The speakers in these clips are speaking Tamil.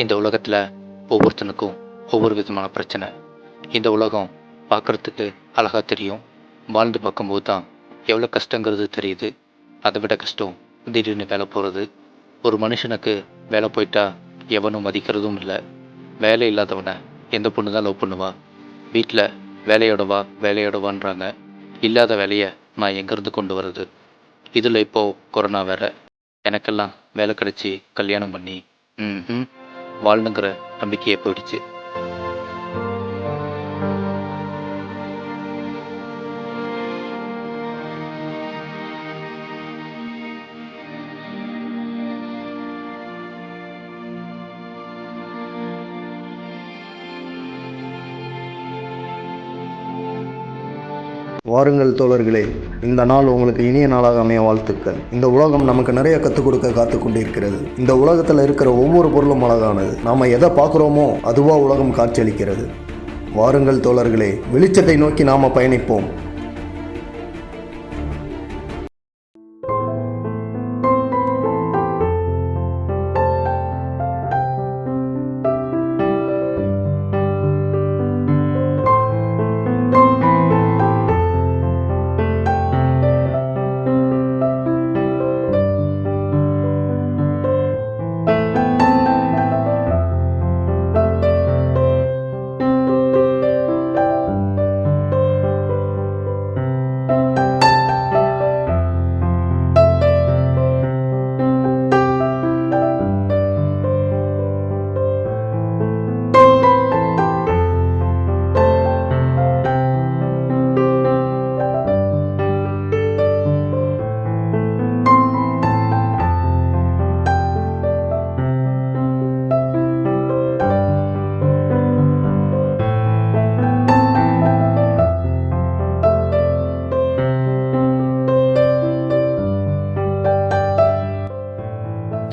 இந்த உலகத்தில் ஒவ்வொருத்தனுக்கும் ஒவ்வொரு விதமான பிரச்சனை. இந்த உலகம் பார்க்குறதுக்கு அழகாக தெரியும், வாழ்ந்து பார்க்கும்போது தான் எவ்வளோ கஷ்டங்கிறது தெரியுது. அதை விட கஷ்டம் திடீர்னு வேலை போகிறது. ஒரு மனுஷனுக்கு வேலை போயிட்டா எவனும் மதிக்கிறதும் இல்லை. வேலை இல்லாதவனை எந்த பொண்ணு தான் லவ் பண்ணுவா? வீட்டில் வேலையோடவான்றாங்க. இல்லாத வேலையை நான் எங்கேருந்து கொண்டு வர்றது? இதில் இப்போது கொரோனா வேற. எனக்கெல்லாம் வேலை கிடச்சி கல்யாணம் பண்ணி வாழணுங்கிற நம்பிக்கையே போயிடுச்சு. வாருங்கள் தோழர்களே, இந்த நாள் உங்களுக்கு இனிய நாளாக அமைய வாழ்த்துக்கள். இந்த உலகம் நமக்கு நிறைய கற்றுக் கொடுக்க காத்து கொண்டிருக்கிறது. இந்த உலகத்தில் இருக்கிற ஒவ்வொரு பொருளும் அழகானது. நாம் எதை பார்க்குறோமோ அதுவா உலகம் காட்சியளிக்கிறது. வாருங்கள் தோழர்களே, வெளிச்சத்தை நோக்கி நாம் பயணிப்போம்.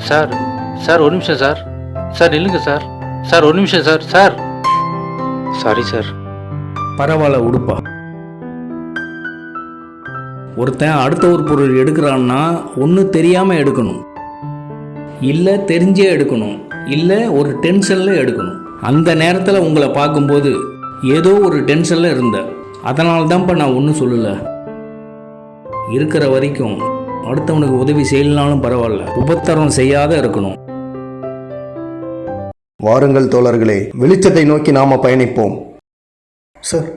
சார் சார் ஒரு நிமிஷம் சார். சார் நில்லுங்க சார். சார் ஒரு நிமிஷம் சார். Sir sorry sir. பரவாயில்ல, உடுப்பா. ஒருத்தன் அடுத்த ஒரு பொருள் எடுக்கிறான்னா ஒன்று தெரியாமல் எடுக்கணும், இல்லை தெரிஞ்சே எடுக்கணும், இல்லை ஒரு டென்ஷனில் எடுக்கணும். அந்த நேரத்தில் உங்களை பார்க்கும்போது ஏதோ ஒரு டென்ஷனில் இருந்தேன். அதனால தான்ப்பா நான் ஒன்றும் சொல்லலை. இருக்கிற வரைக்கும் அடுத்தவனுக்கு உதவி செய்யலனாலும் பரவாயில்ல, உபத்திரம் செய்யாத இருக்கணும். வாருங்கள் தோழர்களே, வெளிச்சத்தை நோக்கி நாம் பயணிப்போம். சார்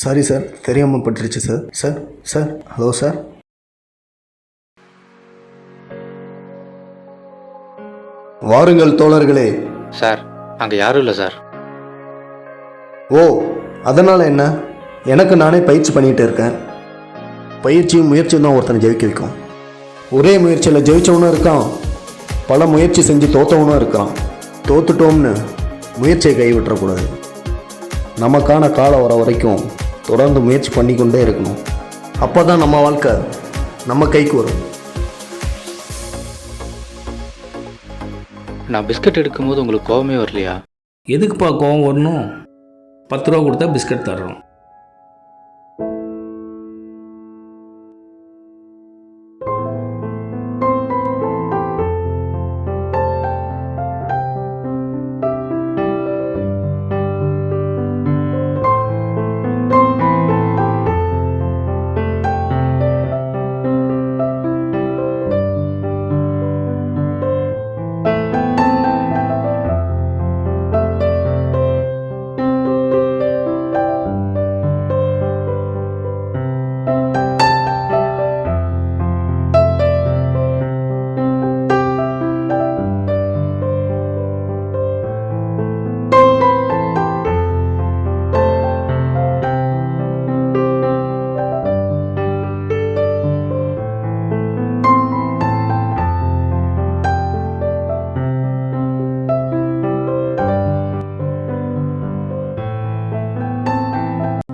சாரி சார், தெரியாமல் பட்டுருச்சு sir. Sir sir hello sir. வாருங்கள் தோழர்களே. சார் அங்கே யாரும் இல்லை சார். ஓ, அதனால் என்ன? எனக்கு நானே பயிற்சி பண்ணிகிட்டு இருக்கேன். பயிற்சியும் முயற்சியும் தான் ஒருத்தனை ஜெயிக்க வைக்கும். ஒரே முயற்சியில் ஜெயித்தவனும் இருக்கான், பல முயற்சி செஞ்சு தோற்றவனும் இருக்கான். தோத்துட்டோம்னு முயற்சியை கைவிட்டுறக்கூடாது. நமக்கான காலம் வர வரைக்கும் தொடர்ந்து முயற்சி பண்ணிக்கொண்டே இருக்கணும். அப்போ தான் நம்ம வாழ்க்கை நம்ம கைக்கு வரும். நான் பிஸ்கட் எடுக்கும்போது உங்களுக்கு கோவமே வரலையா? எதுக்குப்பா கோவம் வரணும்? 10 ரூபா கொடுத்தா பிஸ்கட் தர்றோம்.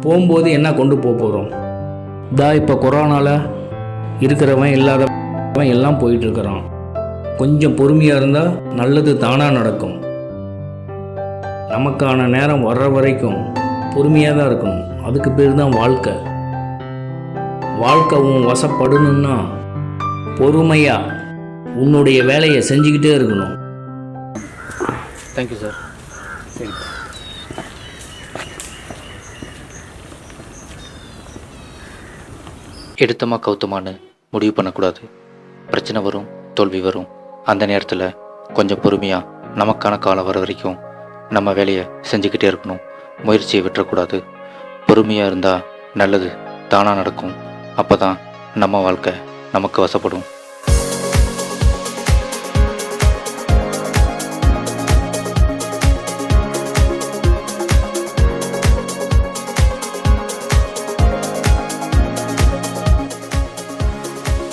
போகும்போது என்ன கொண்டு போகிறோம்? இப்போ கொரோனாவில் இருக்கிறவன் இல்லாதவன் எல்லாம் போயிட்டுருக்கிறான். கொஞ்சம் பொறுமையாக இருந்தால் நல்லது தானாக நடக்கும். நமக்கான நேரம் வர்ற வரைக்கும் பொறுமையாக தான் இருக்கணும். அதுக்கு பேர் தான் வாழ்க்கை. வாழ்க்கை உன் வசப்படணுன்னா பொறுமையாக உன்னுடைய வேலையை செஞ்சுக்கிட்டே இருக்கணும். Thank you sir. சரி. எடுத்தமா கவுத்தமான்னு முடிவு பண்ணக்கூடாது. பிரச்சனை வரும், தோல்வி வரும். அந்த நேரத்தில் கொஞ்சம் பொறுமையாக நமக்கான காலம் வர வரைக்கும் நம்ம வேலையை செஞ்சுக்கிட்டே இருக்கணும். முயற்சியை விட்டுறக்கூடாது. பொறுமையாக இருந்தால் நல்லது தானாக நடக்கும். அப்போ தான் நம்ம வாழ்க்கை நமக்கு வசப்படும்.